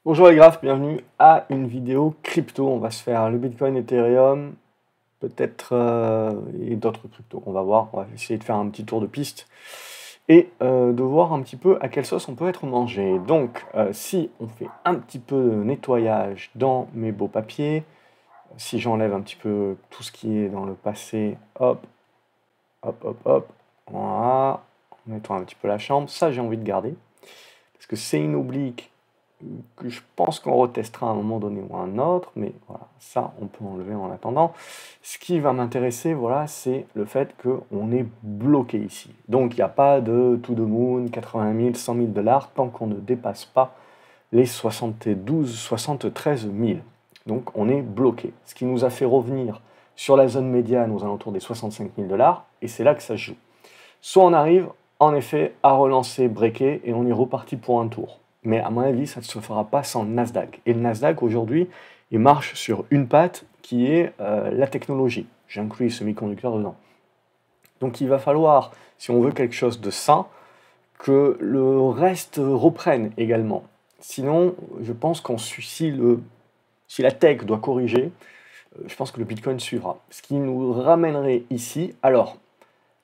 Bonjour les graphes, bienvenue à une vidéo crypto. On va se faire le Bitcoin, Ethereum, peut-être et d'autres cryptos. On va voir, on va essayer de faire un petit tour de piste et de voir un petit peu à quelle sauce on peut être mangé. Donc, si on fait un petit peu de nettoyage dans mes beaux papiers, si j'enlève un petit peu tout ce qui est dans le passé, hop, hop, hop, hop, voilà, on nettoie un petit peu la chambre. Ça, j'ai envie de garder parce que c'est une oblique que je pense qu'on retestera à un moment donné ou à un autre, mais voilà, ça, on peut enlever en attendant. Ce qui va m'intéresser, voilà, c'est le fait qu'on est bloqué ici. Donc, il n'y a pas de to the moon, 80 000, 100 000 dollars, tant qu'on ne dépasse pas les 72, 73 000. Donc, on est bloqué. Ce qui nous a fait revenir sur la zone médiane aux alentours des 65 000 dollars, et c'est là que ça se joue. Soit on arrive, en effet, à relancer, breaker, et on est reparti pour un tour. Mais à mon avis, ça ne se fera pas sans le Nasdaq. Et le Nasdaq, aujourd'hui, il marche sur une patte qui est la technologie. J'inclus les semi-conducteurs dedans. Donc il va falloir, si on veut quelque chose de sain, que le reste reprenne également. Sinon, je pense si la tech doit corriger, je pense que le Bitcoin suivra. Ce qui nous ramènerait ici, alors,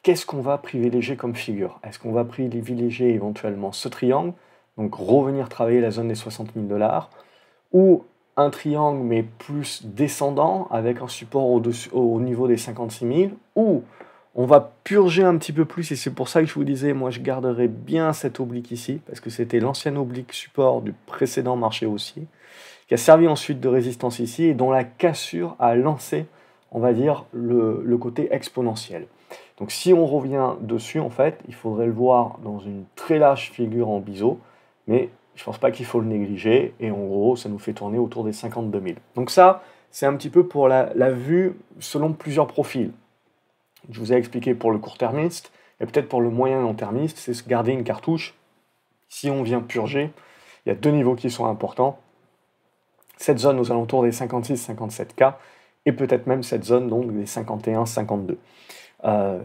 qu'est-ce qu'on va privilégier comme figure? Est-ce qu'on va privilégier éventuellement ce triangle, donc revenir travailler la zone des 60 000 dollars, ou un triangle mais plus descendant avec un support au niveau des 56 000, ou on va purger un petit peu plus, et c'est pour ça que je vous disais, moi je garderai bien cette oblique ici, parce que c'était l'ancienne oblique support du précédent marché haussier, qui a servi ensuite de résistance ici, et dont la cassure a lancé, on va dire, le côté exponentiel. Donc si on revient dessus, en fait, il faudrait le voir dans une très large figure en biseau, mais je ne pense pas qu'il faut le négliger, et en gros, ça nous fait tourner autour des 52 000. Donc ça, c'est un petit peu pour la vue selon plusieurs profils. Je vous ai expliqué pour le court-termiste, et peut-être pour le moyen long-termiste, c'est se garder une cartouche. Si on vient purger, il y a deux niveaux qui sont importants. Cette zone aux alentours des 56-57K, et peut-être même cette zone donc des 51-52.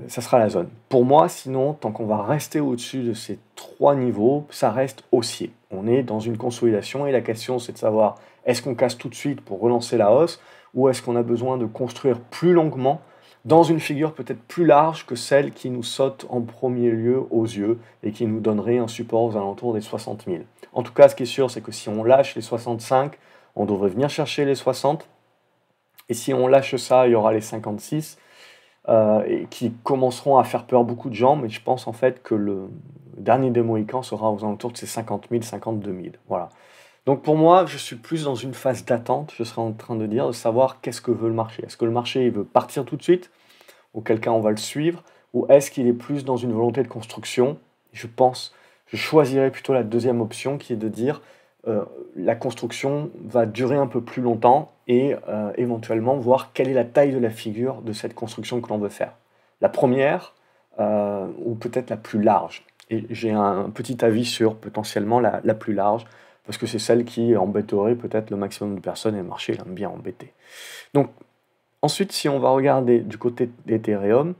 Ça sera la zone. Pour moi, sinon, tant qu'on va rester au-dessus de ces trois niveaux, ça reste haussier. On est dans une consolidation et la question c'est de savoir est-ce qu'on casse tout de suite pour relancer la hausse ou est-ce qu'on a besoin de construire plus longuement dans une figure peut-être plus large que celle qui nous saute en premier lieu aux yeux et qui nous donnerait un support aux alentours des 60 000. En tout cas, ce qui est sûr, c'est que si on lâche les 65, on devrait venir chercher les 60. Et si on lâche ça, il y aura les 56 et qui commenceront à faire peur beaucoup de gens, mais je pense en fait que le dernier des Mohicans sera aux alentours de ces 50 000, 52 000. Voilà. Donc pour moi, je suis plus dans une phase d'attente, je serais en train de dire, de savoir qu'est-ce que veut le marché. Est-ce que le marché il veut partir tout de suite, auquel cas on va le suivre, ou est-ce qu'il est plus dans une volonté de construction? Je pense, je choisirais plutôt la deuxième option qui est de dire euh, la construction va durer un peu plus longtemps et éventuellement voir quelle est la taille de la figure de cette construction que l'on veut faire. La première ou peut-être la plus large. Et j'ai un petit avis sur potentiellement la plus large parce que c'est celle qui embêterait peut-être le maximum de personnes et le marché il aime bien embêter. Donc ensuite, si on va regarder du côté d'Ethereum,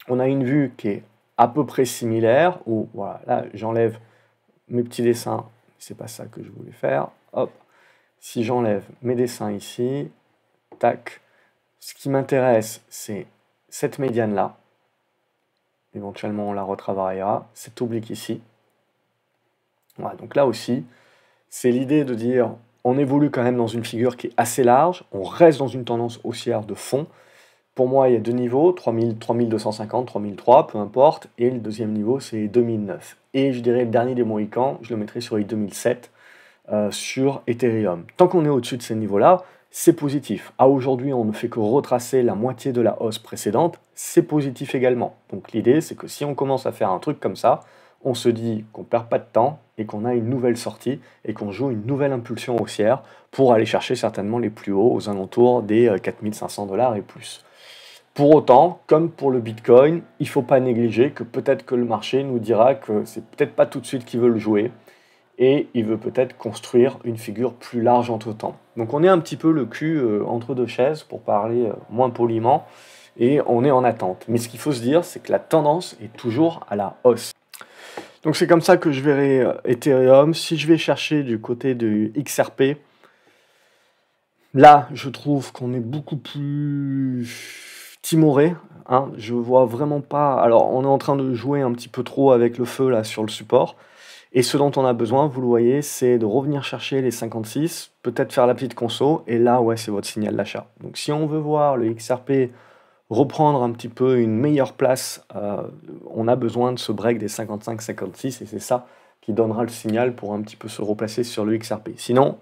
on a une vue qui est à peu près similaire, où voilà, là j'enlève mes petits dessins, c'est pas ça que je voulais faire, hop, si j'enlève mes dessins ici, tac, ce qui m'intéresse c'est cette médiane là, éventuellement on la retravaillera, cette oblique ici, voilà, donc là aussi, c'est l'idée de dire on évolue quand même dans une figure qui est assez large, on reste dans une tendance haussière de fond. Pour moi, il y a deux niveaux, 3000, 3250, 3003, peu importe. Et le deuxième niveau, c'est 2009. Et je dirais le dernier des Mohicans, je le mettrai sur les 2007, sur Ethereum. Tant qu'on est au-dessus de ces niveaux-là, c'est positif. À aujourd'hui, on ne fait que retracer la moitié de la hausse précédente, c'est positif également. Donc l'idée, c'est que si on commence à faire un truc comme ça, on se dit qu'on ne perd pas de temps et qu'on a une nouvelle sortie et qu'on joue une nouvelle impulsion haussière pour aller chercher certainement les plus hauts aux alentours des 4500 dollars et plus. Pour autant, comme pour le Bitcoin, il ne faut pas négliger que peut-être que le marché nous dira que c'est peut-être pas tout de suite qu'il veut le jouer et il veut peut-être construire une figure plus large entre-temps. Donc on est un petit peu le cul entre deux chaises pour parler moins poliment et on est en attente. Mais ce qu'il faut se dire, c'est que la tendance est toujours à la hausse. Donc c'est comme ça que je verrai Ethereum. Si je vais chercher du côté du XRP, là, je trouve qu'on est beaucoup plus timoré, hein. Je vois vraiment pas. Alors, on est en train de jouer un petit peu trop avec le feu là sur le support. Et ce dont on a besoin, vous le voyez, c'est de revenir chercher les 56, peut-être faire la petite conso, et là, ouais, c'est votre signal d'achat. Donc si on veut voir le XRP reprendre un petit peu une meilleure place, on a besoin de ce break des 55-56, et c'est ça qui donnera le signal pour un petit peu se replacer sur le XRP. Sinon,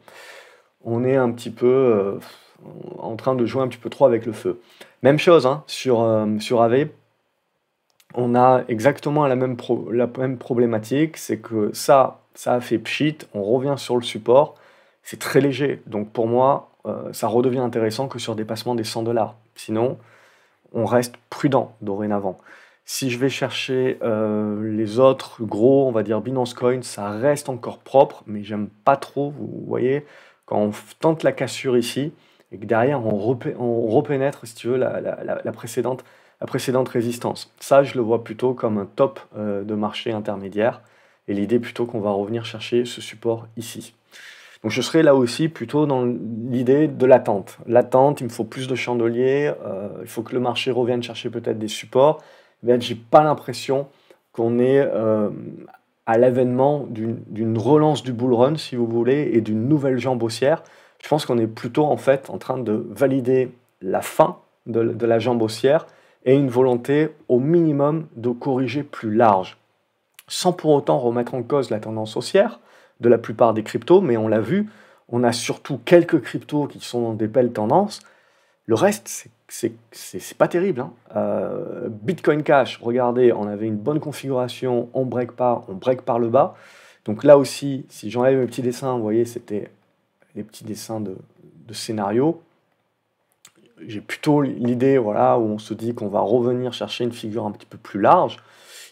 on est un petit peu en train de jouer un petit peu trop avec le feu. Même chose hein, sur AV, on a exactement la même problématique, c'est que ça a fait pchit, on revient sur le support, c'est très léger. Donc pour moi, ça redevient intéressant que sur dépassement des 100$. Sinon, on reste prudent dorénavant. Si je vais chercher les autres gros, on va dire Binance Coin, ça reste encore propre, mais j'aime pas trop, vous voyez, quand on tente la cassure ici, et que derrière on repénètre, si tu veux, la précédente résistance. Ça, je le vois plutôt comme un top de marché intermédiaire, et l'idée plutôt qu'on va revenir chercher ce support ici. Donc je serai là aussi plutôt dans l'idée de l'attente. L'attente, il me faut plus de chandeliers, il faut que le marché revienne chercher peut-être des supports. Mais j'ai pas l'impression qu'on est à l'avènement d'une relance du bull run, si vous voulez, et d'une nouvelle jambe haussière. Je pense qu'on est plutôt en fait en train de valider la fin de la jambe haussière et une volonté au minimum de corriger plus large, sans pour autant remettre en cause la tendance haussière de la plupart des cryptos, mais on l'a vu, on a surtout quelques cryptos qui sont dans des belles tendances. Le reste, c'est pas terrible, hein. Bitcoin Cash, regardez, on avait une bonne configuration, on break par le bas. Donc là aussi, si j'enlève mes petits dessins, vous voyez, c'était les petits dessins de scénario. J'ai plutôt l'idée, voilà, où on se dit qu'on va revenir chercher une figure un petit peu plus large.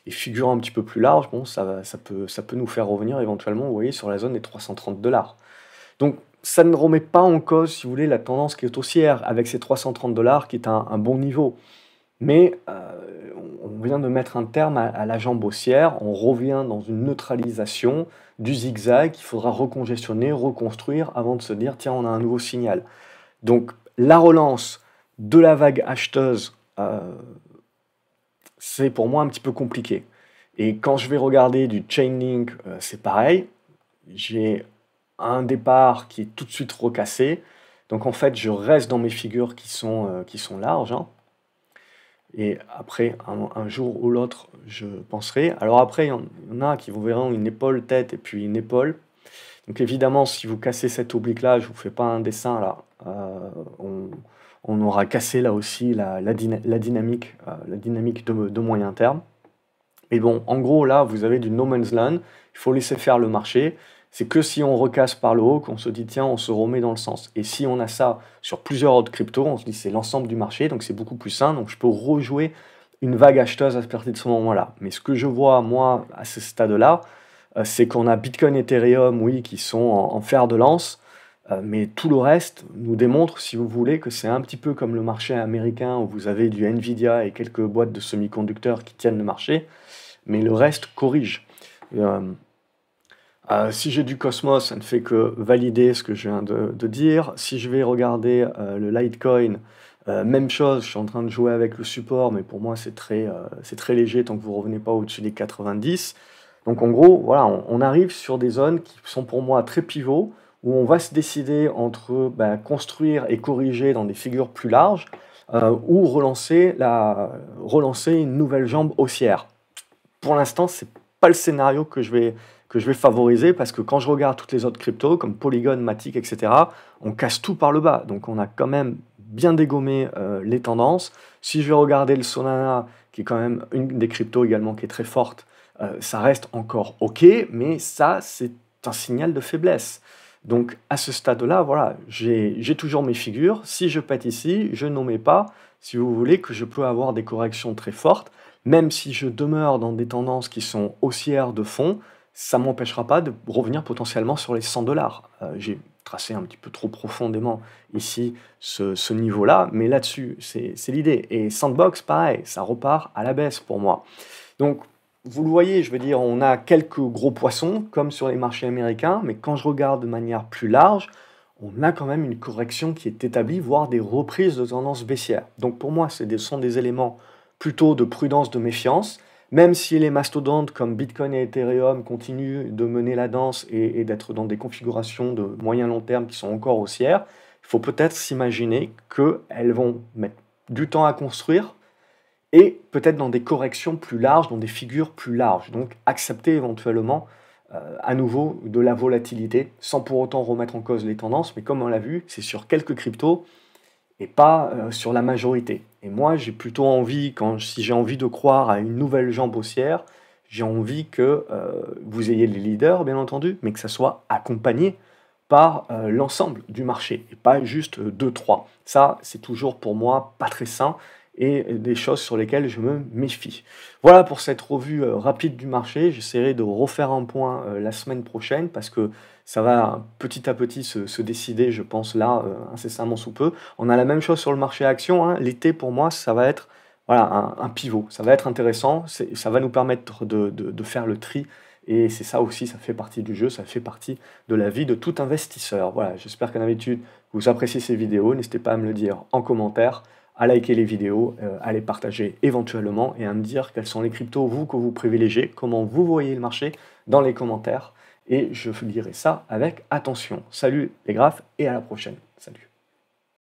Et figure un petit peu plus large, bon, ça peut nous faire revenir éventuellement, vous voyez, sur la zone des 330$. Donc, ça ne remet pas en cause, si vous voulez, la tendance qui est haussière, avec ces 330$, qui est un bon niveau. Mais on vient de mettre un terme à la jambe haussière, on revient dans une neutralisation du zigzag qu'il faudra recongestionner, reconstruire, avant de se dire, tiens, on a un nouveau signal. Donc, la relance de la vague acheteuse, c'est pour moi un petit peu compliqué. Et quand je vais regarder du Chainlink, c'est pareil. J'ai un départ qui est tout de suite recassé. Donc en fait, je reste dans mes figures qui sont larges, hein. Et après, un jour ou l'autre, je penserai. Alors après, il y en a qui vous verront une épaule tête et puis une épaule. Donc évidemment, si vous cassez cette oblique-là, je ne vous fais pas un dessin là. On aura cassé là aussi la dynamique de moyen terme. Et bon, en gros, là, vous avez du no man's land, il faut laisser faire le marché. C'est que si on recasse par le haut qu'on se dit, tiens, on se remet dans le sens. Et si on a ça sur plusieurs autres cryptos, on se dit, c'est l'ensemble du marché, donc c'est beaucoup plus sain, donc je peux rejouer une vague acheteuse à partir de ce moment-là. Mais ce que je vois, moi, à ce stade-là, c'est qu'on a Bitcoin et Ethereum, oui, qui sont en fer de lance, mais tout le reste nous démontre, si vous voulez, que c'est un petit peu comme le marché américain où vous avez du Nvidia et quelques boîtes de semi-conducteurs qui tiennent le marché, mais le reste corrige. Si j'ai du Cosmos, ça ne fait que valider ce que je viens de dire. Si je vais regarder le Litecoin, même chose, je suis en train de jouer avec le support, mais pour moi c'est très léger tant que vous ne revenez pas au-dessus des 90. Donc en gros, voilà, on arrive sur des zones qui sont pour moi très pivots, où on va se décider entre construire et corriger dans des figures plus larges, ou relancer une nouvelle jambe haussière. Pour l'instant, c'est pas le scénario que je vais favoriser, parce que quand je regarde toutes les autres cryptos, comme Polygon, Matic, etc., on casse tout par le bas. Donc on a quand même bien dégommé les tendances. Si je vais regarder le Solana, qui est quand même une des cryptos également qui est très forte, ça reste encore OK, mais ça, c'est un signal de faiblesse. Donc à ce stade-là, voilà, j'ai toujours mes figures. Si je pète ici, je n'omets pas, si vous voulez, que je peux avoir des corrections très fortes. Même si je demeure dans des tendances qui sont haussières de fond, ça ne m'empêchera pas de revenir potentiellement sur les 100$. J'ai tracé un petit peu trop profondément ici ce niveau-là, mais là-dessus, c'est l'idée. Et Sandbox, pareil, ça repart à la baisse pour moi. Donc, vous le voyez, je veux dire, on a quelques gros poissons, comme sur les marchés américains, mais quand je regarde de manière plus large, on a quand même une correction qui est établie, voire des reprises de tendance baissière. Donc pour moi, sont des éléments plutôt de prudence, de méfiance, même si les mastodontes comme Bitcoin et Ethereum continuent de mener la danse et d'être dans des configurations de moyen-long terme qui sont encore haussières, il faut peut-être s'imaginer qu'elles vont mettre du temps à construire et peut-être dans des corrections plus larges, dans des figures plus larges. Donc accepter éventuellement à nouveau de la volatilité, sans pour autant remettre en cause les tendances, mais comme on l'a vu, c'est sur quelques cryptos et pas sur la majorité. Et moi, j'ai plutôt envie, si j'ai envie de croire à une nouvelle jambe haussière, j'ai envie que vous ayez les leaders, bien entendu, mais que ça soit accompagné par l'ensemble du marché, et pas juste deux, trois. Ça, c'est toujours pour moi pas très sain, et des choses sur lesquelles je me méfie. Voilà pour cette revue rapide du marché. J'essaierai de refaire un point la semaine prochaine parce que ça va petit à petit se décider, je pense, là, incessamment sous peu. On a la même chose sur le marché action, hein. L'été, pour moi, ça va être voilà, un pivot. Ça va être intéressant. Ça va nous permettre de faire le tri. Et c'est ça aussi, ça fait partie du jeu, ça fait partie de la vie de tout investisseur. Voilà, j'espère qu'à d'habitude, vous appréciez ces vidéos. N'hésitez pas à me le dire en commentaire, à liker les vidéos, à les partager éventuellement et à me dire quels sont les cryptos, vous, que vous privilégiez, comment vous voyez le marché dans les commentaires. Et je lirai ça avec attention. Salut les graphes et à la prochaine. Salut.